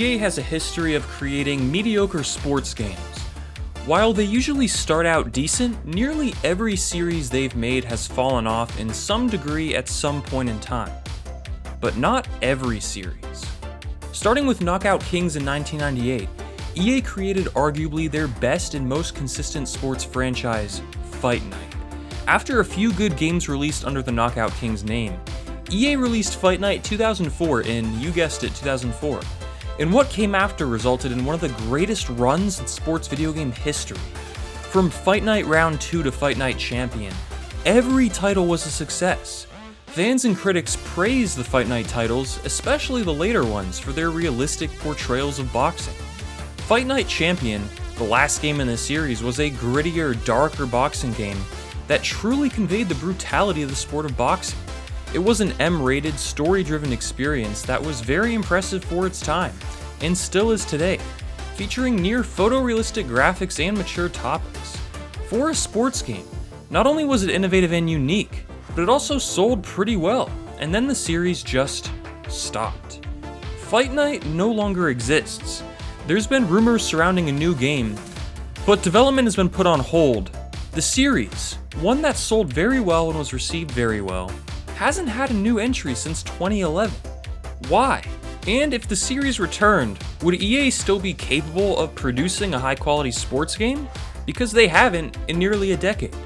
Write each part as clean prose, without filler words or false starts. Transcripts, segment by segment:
EA has a history of creating mediocre sports games. While they usually start out decent, nearly every series they've made has fallen off in some degree at some point in time. But not every series. Starting with Knockout Kings in 1998, EA created arguably their best and most consistent sports franchise, Fight Night. After a few good games released under the Knockout Kings name, EA released Fight Night 2004 in, you guessed it, 2004. And what came after resulted in one of the greatest runs in sports video game history. From Fight Night Round 2 to Fight Night Champion, every title was a success. Fans and critics praised the Fight Night titles, especially the later ones, for their realistic portrayals of boxing. Fight Night Champion, the last game in the series, was a grittier, darker boxing game that truly conveyed the brutality of the sport of boxing. It was an M-rated, story-driven experience that was very impressive for its time, and still is today, featuring near photorealistic graphics and mature topics. For a sports game, not only was it innovative and unique, but it also sold pretty well, and then the series just stopped. Fight Night no longer exists. There's been rumors surrounding a new game, but development has been put on hold. The series, one that sold very well and was received very well, hasn't had a new entry since 2011. Why? And if the series returned, would EA still be capable of producing a high-quality sports game? Because they haven't in nearly a decade.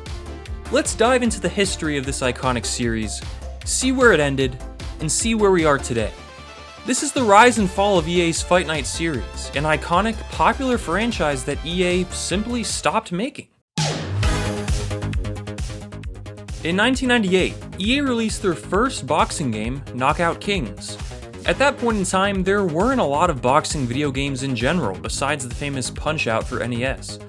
Let's dive into the history of this iconic series, see where it ended, and see where we are today. This is the rise and fall of EA's Fight Night series, an iconic, popular franchise that EA simply stopped making. In 1998, EA released their first boxing game, Knockout Kings. At that point in time, there weren't a lot of boxing video games in general, besides the famous Punch-Out for NES.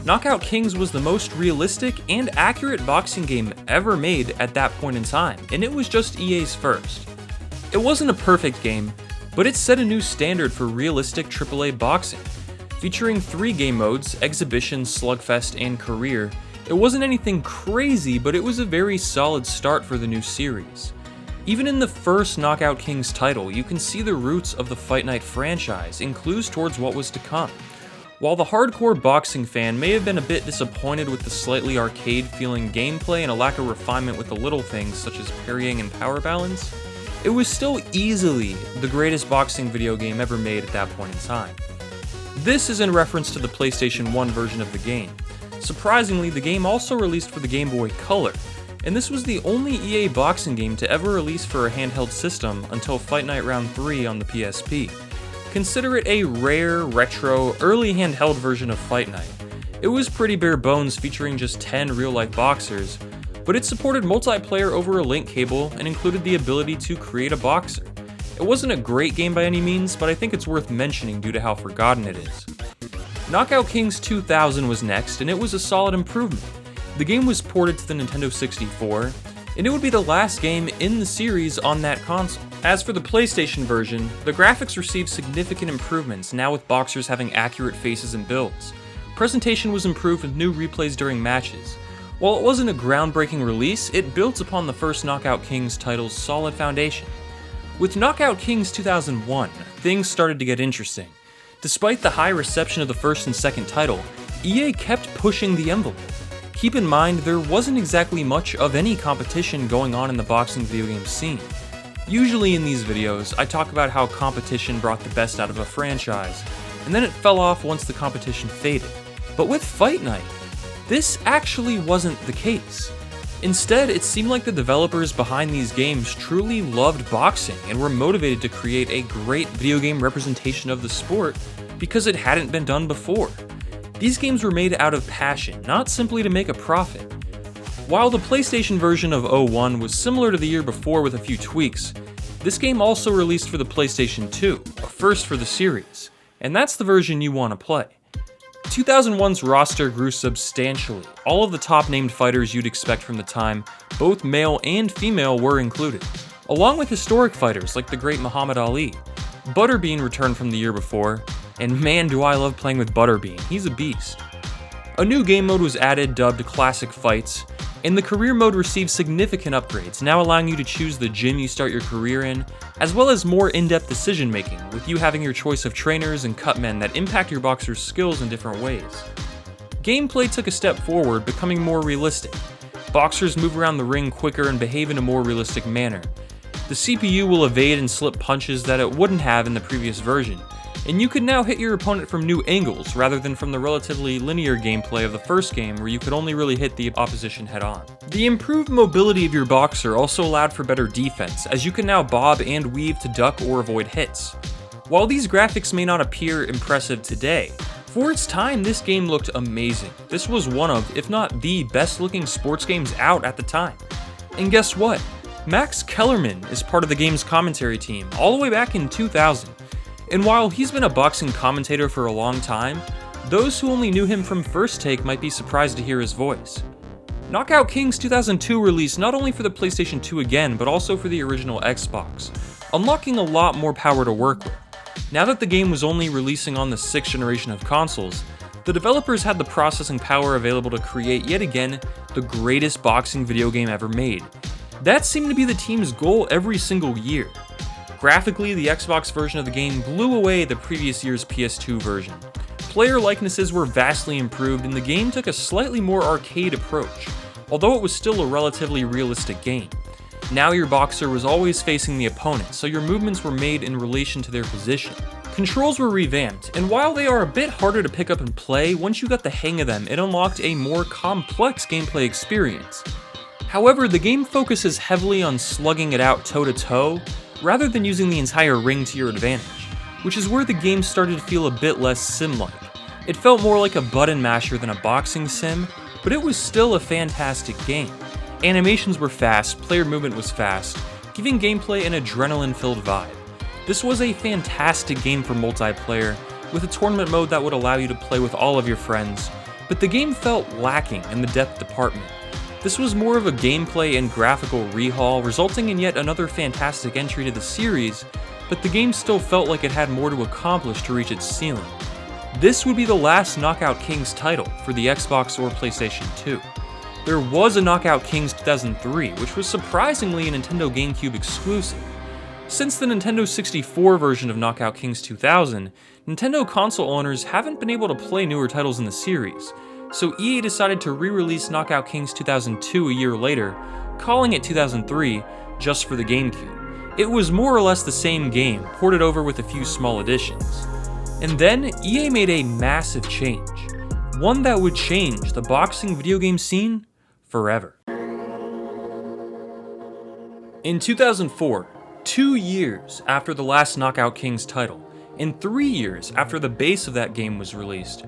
Knockout Kings was the most realistic and accurate boxing game ever made at that point in time, and it was just EA's first. It wasn't a perfect game, but it set a new standard for realistic AAA boxing. Featuring 3 game modes, Exhibition, Slugfest, and Career, it wasn't anything crazy, but it was a very solid start for the new series. Even in the first Knockout Kings title, you can see the roots of the Fight Night franchise and clues towards what was to come. While the hardcore boxing fan may have been a bit disappointed with the slightly arcade-feeling gameplay and a lack of refinement with the little things such as parrying and power balance, it was still easily the greatest boxing video game ever made at that point in time. This is in reference to the PlayStation 1 version of the game. Surprisingly, the game also released for the Game Boy Color, and this was the only EA boxing game to ever release for a handheld system until Fight Night Round 3 on the PSP. Consider it a rare, retro, early handheld version of Fight Night. It was pretty bare bones, featuring just 10 real-life boxers, but it supported multiplayer over a link cable and included the ability to create a boxer. It wasn't a great game by any means, but I think it's worth mentioning due to how forgotten it is. Knockout Kings 2000 was next, and it was a solid improvement. The game was ported to the Nintendo 64, and it would be the last game in the series on that console. As for the PlayStation version, the graphics received significant improvements, now with boxers having accurate faces and builds. Presentation was improved with new replays during matches. While it wasn't a groundbreaking release, it built upon the first Knockout Kings title's solid foundation. With Knockout Kings 2001, things started to get interesting. Despite the high reception of the first and second title, EA kept pushing the envelope. Keep in mind, there wasn't exactly much of any competition going on in the boxing video game scene. Usually in these videos, I talk about how competition brought the best out of a franchise, and then it fell off once the competition faded. But with Fight Night, this actually wasn't the case. Instead, it seemed like the developers behind these games truly loved boxing and were motivated to create a great video game representation of the sport because it hadn't been done before. These games were made out of passion, not simply to make a profit. While the PlayStation version of 01 was similar to the year before with a few tweaks, this game also released for the PlayStation 2, a first for the series, and that's the version you want to play. 2001's roster grew substantially. All of the top named fighters you'd expect from the time, both male and female, were included, along with historic fighters like the great Muhammad Ali. Butterbean returned from the year before, and man do I love playing with Butterbean, he's a beast. A new game mode was added dubbed Classic Fights, and the career mode received significant upgrades, now allowing you to choose the gym you start your career in, as well as more in-depth decision making, with you having your choice of trainers and cutmen that impact your boxer's skills in different ways. Gameplay took a step forward, becoming more realistic. Boxers move around the ring quicker and behave in a more realistic manner. The CPU will evade and slip punches that it wouldn't have in the previous version, and you can now hit your opponent from new angles rather than from the relatively linear gameplay of the first game where you could only really hit the opposition head on. The improved mobility of your boxer also allowed for better defense, as you can now bob and weave to duck or avoid hits. While these graphics may not appear impressive today, for its time this game looked amazing. This was one of, if not the best looking sports games out at the time. And guess what? Max Kellerman is part of the game's commentary team all the way back in 2000. And while he's been a boxing commentator for a long time, those who only knew him from First Take might be surprised to hear his voice. Knockout Kings 2002 released not only for the PlayStation 2 again, but also for the original Xbox, unlocking a lot more power to work with. Now that the game was only releasing on the 6th generation of consoles, the developers had the processing power available to create yet again the greatest boxing video game ever made. That seemed to be the team's goal every single year. Graphically, the Xbox version of the game blew away the previous year's PS2 version. Player likenesses were vastly improved and the game took a slightly more arcade approach, although it was still a relatively realistic game. Now your boxer was always facing the opponent, so your movements were made in relation to their position. Controls were revamped, and while they are a bit harder to pick up and play, once you got the hang of them, it unlocked a more complex gameplay experience. However, the game focuses heavily on slugging it out toe-to-toe, rather than using the entire ring to your advantage, which is where the game started to feel a bit less sim-like. It felt more like a button masher than a boxing sim, but it was still a fantastic game. Animations were fast, player movement was fast, giving gameplay an adrenaline-filled vibe. This was a fantastic game for multiplayer, with a tournament mode that would allow you to play with all of your friends, but the game felt lacking in the depth department. This was more of a gameplay and graphical rehaul, resulting in yet another fantastic entry to the series, but the game still felt like it had more to accomplish to reach its ceiling. This would be the last Knockout Kings title for the Xbox or PlayStation 2. There was a Knockout Kings 2003, which was surprisingly a Nintendo GameCube exclusive. Since the Nintendo 64 version of Knockout Kings 2000, Nintendo console owners haven't been able to play newer titles in the series, so EA decided to re-release Knockout Kings 2002 a year later, calling it 2003 just for the GameCube. It was more or less the same game, ported over with a few small additions. And then EA made a massive change, one that would change the boxing video game scene forever. In 2004, 2 years after the last Knockout Kings title, and 3 years after the base of that game was released,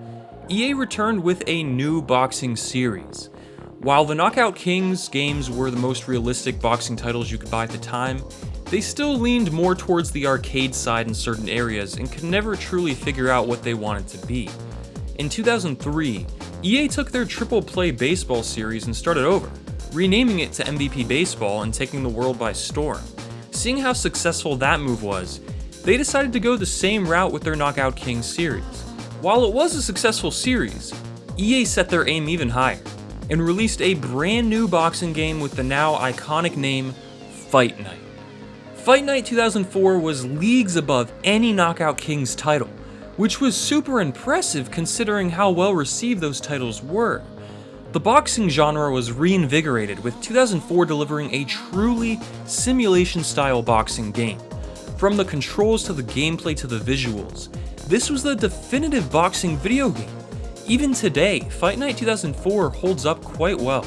EA returned with a new boxing series. While the Knockout Kings games were the most realistic boxing titles you could buy at the time, they still leaned more towards the arcade side in certain areas and could never truly figure out what they wanted to be. In 2003, EA took their triple-play baseball series and started over, renaming it to MVP Baseball and taking the world by storm. Seeing how successful that move was, they decided to go the same route with their Knockout Kings series. While it was a successful series, EA set their aim even higher, and released a brand new boxing game with the now iconic name Fight Night. Fight Night 2004 was leagues above any Knockout Kings title, which was super impressive considering how well received those titles were. The boxing genre was reinvigorated, with 2004 delivering a truly simulation-style boxing game. From the controls to the gameplay to the visuals, this was the definitive boxing video game. Even today, Fight Night 2004 holds up quite well.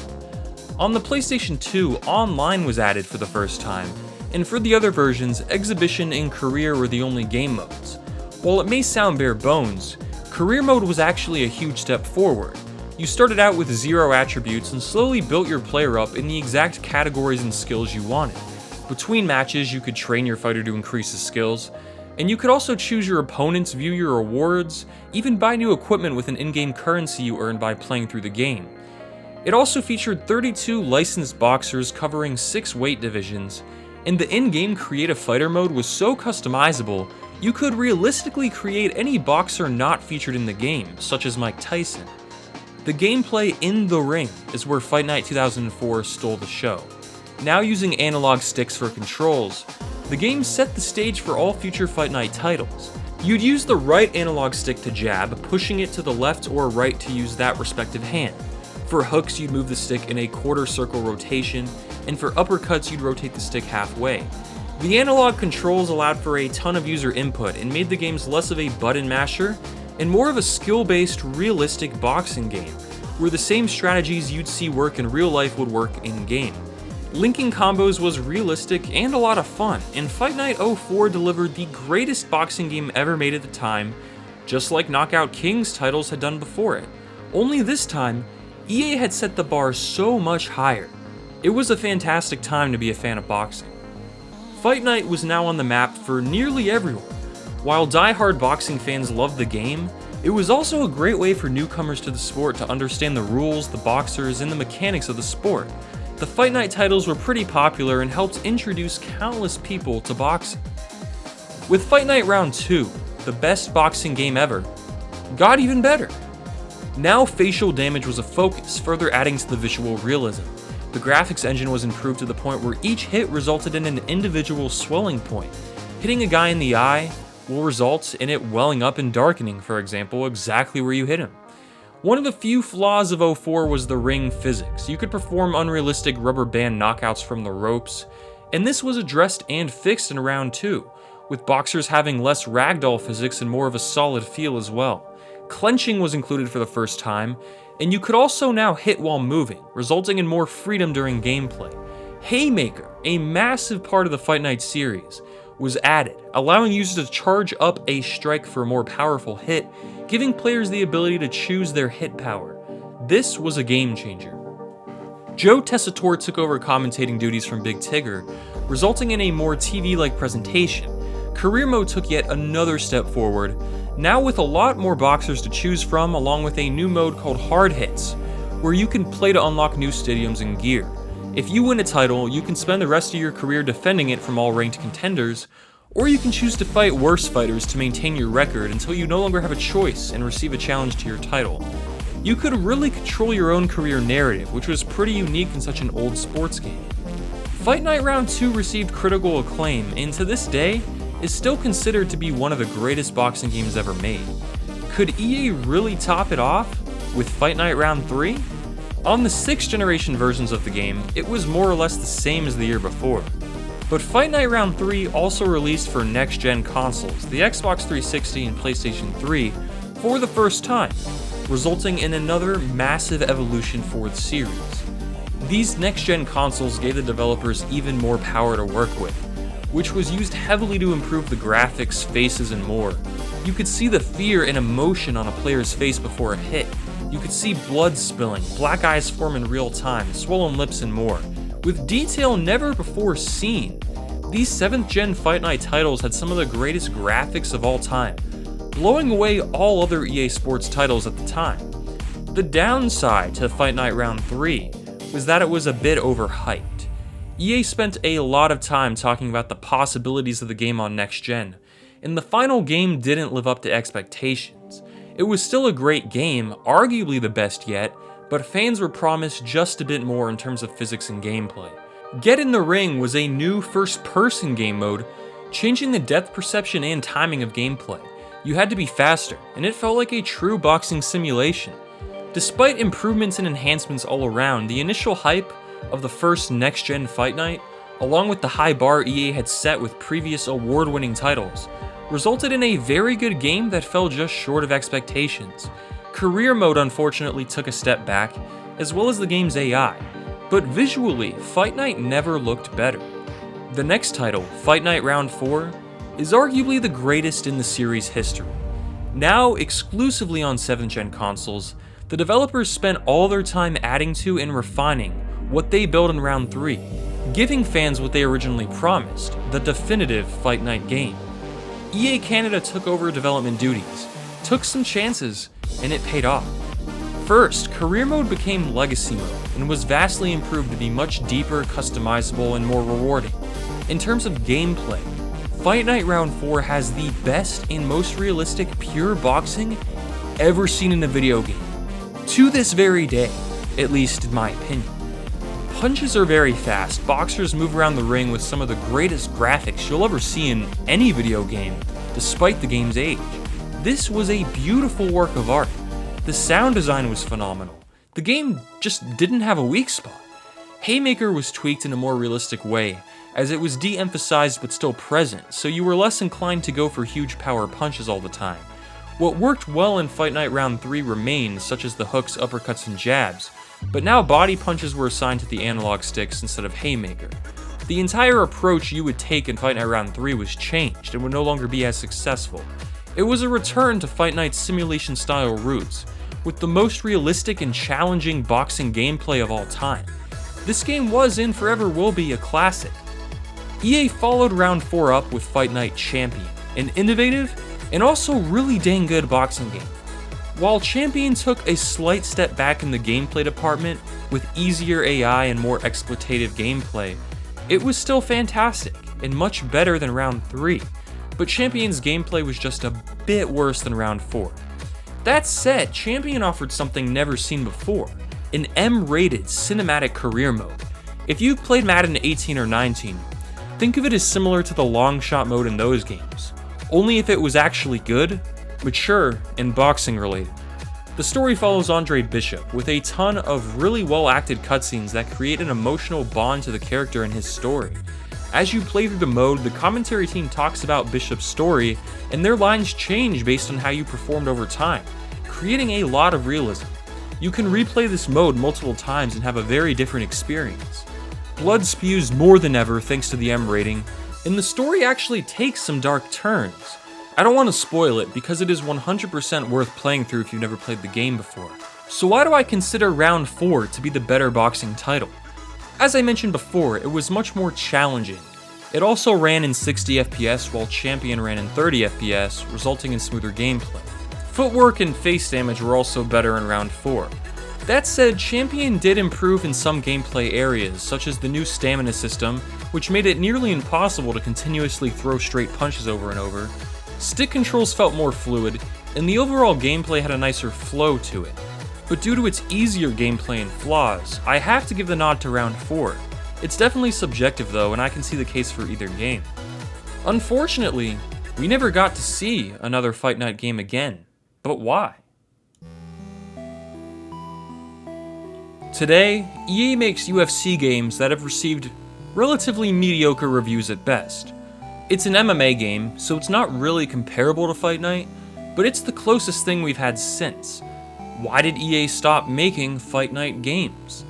On the PlayStation 2, Online was added for the first time, and for the other versions, Exhibition and Career were the only game modes. While it may sound bare bones, Career Mode was actually a huge step forward. You started out with 0 attributes and slowly built your player up in the exact categories and skills you wanted. Between matches, you could train your fighter to increase his skills, and you could also choose your opponents, view your rewards, even buy new equipment with an in-game currency you earned by playing through the game. It also featured 32 licensed boxers covering 6 weight divisions, and the in-game creative fighter mode was so customizable, you could realistically create any boxer not featured in the game, such as Mike Tyson. The gameplay in the ring is where Fight Night 2004 stole the show. Now using analog sticks for controls, the game set the stage for all future Fight Night titles. You'd use the right analog stick to jab, pushing it to the left or right to use that respective hand. For hooks, you'd move the stick in a quarter circle rotation, and for uppercuts, you'd rotate the stick halfway. The analog controls allowed for a ton of user input and made the games less of a button masher and more of a skill-based, realistic boxing game, where the same strategies you'd see work in real life would work in-game. Linking combos was realistic and a lot of fun, and Fight Night 04 delivered the greatest boxing game ever made at the time, just like Knockout Kings titles had done before it. Only this time, EA had set the bar so much higher. It was a fantastic time to be a fan of boxing. Fight Night was now on the map for nearly everyone. While die-hard boxing fans loved the game, it was also a great way for newcomers to the sport to understand the rules, the boxers, and the mechanics of the sport. The Fight Night titles were pretty popular and helped introduce countless people to boxing. With Fight Night Round 2, the best boxing game ever, got even better. Now facial damage was a focus, further adding to the visual realism. The graphics engine was improved to the point where each hit resulted in an individual swelling point. Hitting a guy in the eye will result in it welling up and darkening, for example, exactly where you hit him. One of the few flaws of 04 was the ring physics. You could perform unrealistic rubber band knockouts from the ropes, and this was addressed and fixed in round 2, with boxers having less ragdoll physics and more of a solid feel as well. Clenching was included for the first time, and you could also now hit while moving, resulting in more freedom during gameplay. Haymaker, a massive part of the Fight Night series, was added, allowing users to charge up a strike for a more powerful hit, giving players the ability to choose their hit power. This was a game changer. Joe Tessitore took over commentating duties from Big Tigger, resulting in a more TV-like presentation. Career Mode took yet another step forward, now with a lot more boxers to choose from, along with a new mode called Hard Hits, where you can play to unlock new stadiums and gear. If you win a title, you can spend the rest of your career defending it from all ranked contenders, or you can choose to fight worse fighters to maintain your record until you no longer have a choice and receive a challenge to your title. You could really control your own career narrative, which was pretty unique in such an old sports game. Fight Night Round 2 received critical acclaim, and to this day, is still considered to be one of the greatest boxing games ever made. Could EA really top it off with Fight Night Round 3? On the 6th generation versions of the game, it was more or less the same as the year before. But Fight Night Round 3 also released for next-gen consoles, the Xbox 360 and PlayStation 3, for the first time, resulting in another massive evolution for the series. These next-gen consoles gave the developers even more power to work with, which was used heavily to improve the graphics, faces, and more. You could see the fear and emotion on a player's face before a hit. You could see blood spilling, black eyes form in real time, swollen lips, and more. With detail never before seen, these 7th gen Fight Night titles had some of the greatest graphics of all time, blowing away all other EA Sports titles at the time. The downside to Fight Night Round 3 was that it was a bit overhyped. EA spent a lot of time talking about the possibilities of the game on next gen, and the final game didn't live up to expectations. It was still a great game, arguably the best yet, but fans were promised just a bit more in terms of physics and gameplay. Get in the Ring was a new first-person game mode, changing the depth perception and timing of gameplay. You had to be faster, and it felt like a true boxing simulation. Despite improvements and enhancements all around, the initial hype of the first next-gen Fight Night, along with the high bar EA had set with previous award-winning titles, resulted in a very good game that fell just short of expectations. Career Mode unfortunately took a step back, as well as the game's AI, but visually, Fight Night never looked better. The next title, Fight Night Round 4, is arguably the greatest in the series' history. Now exclusively on 7th gen consoles, the developers spent all their time adding to and refining what they built in Round 3, giving fans what they originally promised, the definitive Fight Night game. EA Canada took over development duties, took some chances, and it paid off. First, Career Mode became Legacy Mode, and was vastly improved to be much deeper, customizable, and more rewarding. In terms of gameplay, Fight Night Round 4 has the best and most realistic pure boxing ever seen in a video game. To this very day, at least in my opinion. Punches are very fast, boxers move around the ring with some of the greatest graphics you'll ever see in any video game, despite the game's age. This was a beautiful work of art. The sound design was phenomenal. The game just didn't have a weak spot. Haymaker was tweaked in a more realistic way, as it was de-emphasized but still present, so you were less inclined to go for huge power punches all the time. What worked well in Fight Night Round 3 remained, such as the hooks, uppercuts, and jabs, but now body punches were assigned to the analog sticks instead of Haymaker. The entire approach you would take in Fight Night Round 3 was changed and would no longer be as successful. It was a return to Fight Night's simulation-style roots, with the most realistic and challenging boxing gameplay of all time. This game was and forever will be a classic. EA followed Round 4 up with Fight Night Champion, an innovative and also really dang good boxing game. While Champion took a slight step back in the gameplay department with easier AI and more exploitative gameplay, it was still fantastic and much better than Round 3, but Champion's gameplay was just a bit worse than Round 4. That said, Champion offered something never seen before, an M-rated cinematic career mode. If you played Madden 18 or 19, think of it as similar to the long shot mode in those games, only if it was actually good, mature, and boxing related. The story follows Andre Bishop with a ton of really well acted cutscenes that create an emotional bond to the character and his story. As you play through the mode, the commentary team talks about Bishop's story, and their lines change based on how you performed over time, creating a lot of realism. You can replay this mode multiple times and have a very different experience. Blood spews more than ever thanks to the M rating, and the story actually takes some dark turns. I don't want to spoil it because it is 100% worth playing through if you've never played the game before. So why do I consider Round 4 to be the better boxing title? As I mentioned before, it was much more challenging. It also ran in 60 FPS while Champion ran in 30 FPS, resulting in smoother gameplay. Footwork and face damage were also better in Round 4. That said, Champion did improve in some gameplay areas, such as the new stamina system, which made it nearly impossible to continuously throw straight punches over and over. Stick controls felt more fluid, and the overall gameplay had a nicer flow to it. But due to its easier gameplay and flaws, I have to give the nod to Round 4. It's definitely subjective though, and I can see the case for either game. Unfortunately, we never got to see another Fight Night game again. But why? Today, EA makes UFC games that have received relatively mediocre reviews at best. It's an MMA game, so it's not really comparable to Fight Night, but it's the closest thing we've had since. Why did EA stop making Fight Night games?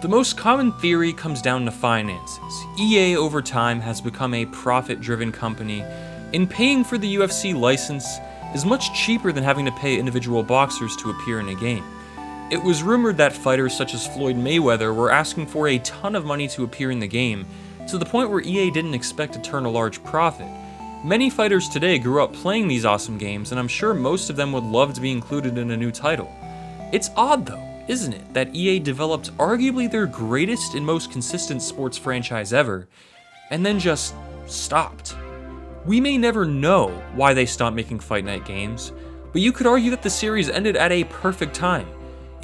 The most common theory comes down to finances. EA over time has become a profit-driven company, and paying for the UFC license is much cheaper than having to pay individual boxers to appear in a game. It was rumored that fighters such as Floyd Mayweather were asking for a ton of money to appear in the game, to the point where EA didn't expect to turn a large profit. Many fighters today grew up playing these awesome games, and I'm sure most of them would love to be included in a new title. It's odd though, isn't it, that EA developed arguably their greatest and most consistent sports franchise ever, and then just stopped. We may never know why they stopped making Fight Night games, but you could argue that the series ended at a perfect time.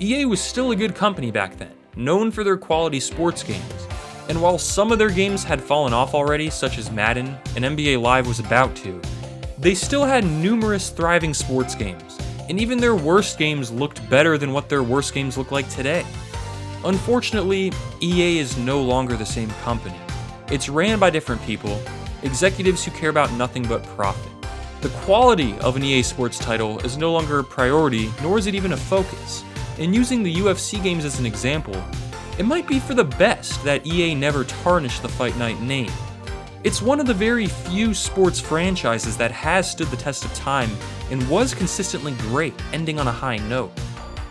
EA was still a good company back then, known for their quality sports games, and while some of their games had fallen off already, such as Madden, and NBA Live was about to, they still had numerous thriving sports games, and even their worst games looked better than what their worst games look like today. Unfortunately, EA is no longer the same company. It's ran by different people, executives who care about nothing but profit. The quality of an EA Sports title is no longer a priority, nor is it even a focus. And using the UFC games as an example, it might be for the best that EA never tarnished the Fight Night name. It's one of the very few sports franchises that has stood the test of time and was consistently great, ending on a high note.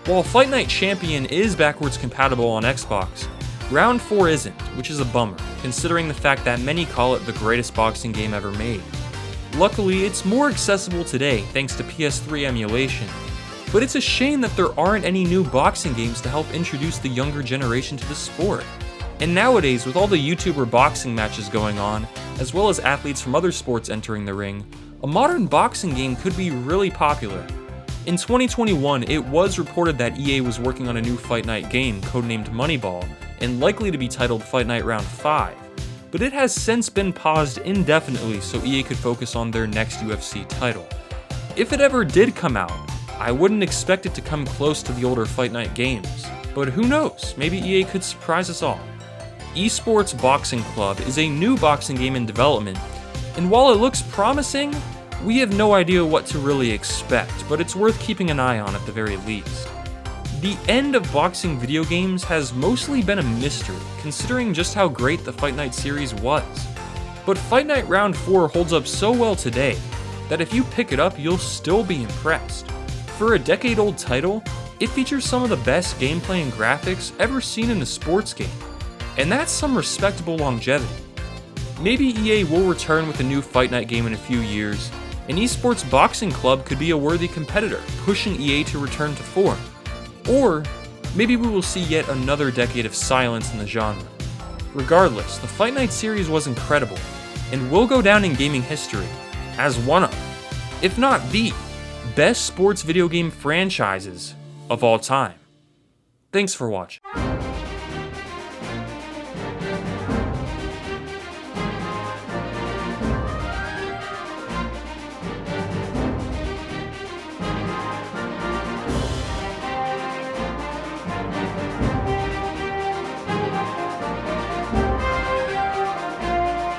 While Fight Night Champion is backwards compatible on Xbox, Round 4 isn't, which is a bummer, considering the fact that many call it the greatest boxing game ever made. Luckily, it's more accessible today thanks to PS3 emulation, but it's a shame that there aren't any new boxing games to help introduce the younger generation to the sport. And nowadays, with all the YouTuber boxing matches going on, as well as athletes from other sports entering the ring, a modern boxing game could be really popular. In 2021, it was reported that EA was working on a new Fight Night game codenamed Moneyball, and likely to be titled Fight Night Round 5, but it has since been paused indefinitely so EA could focus on their next UFC title. If it ever did come out, I wouldn't expect it to come close to the older Fight Night games, but who knows, maybe EA could surprise us all. Esports Boxing Club is a new boxing game in development, and while it looks promising, we have no idea what to really expect, but it's worth keeping an eye on at the very least. The end of boxing video games has mostly been a mystery, considering just how great the Fight Night series was. But Fight Night Round 4 holds up so well today that if you pick it up, you'll still be impressed. For a decade-old title, it features some of the best gameplay and graphics ever seen in a sports game, and that's some respectable longevity. Maybe EA will return with a new Fight Night game in a few years, and Esports Boxing Club could be a worthy competitor, pushing EA to return to form. Or maybe we will see yet another decade of silence in the genre. Regardless, the Fight Night series was incredible, and will go down in gaming history as one of, if not the, best sports video game franchises of all time. Thanks for watching.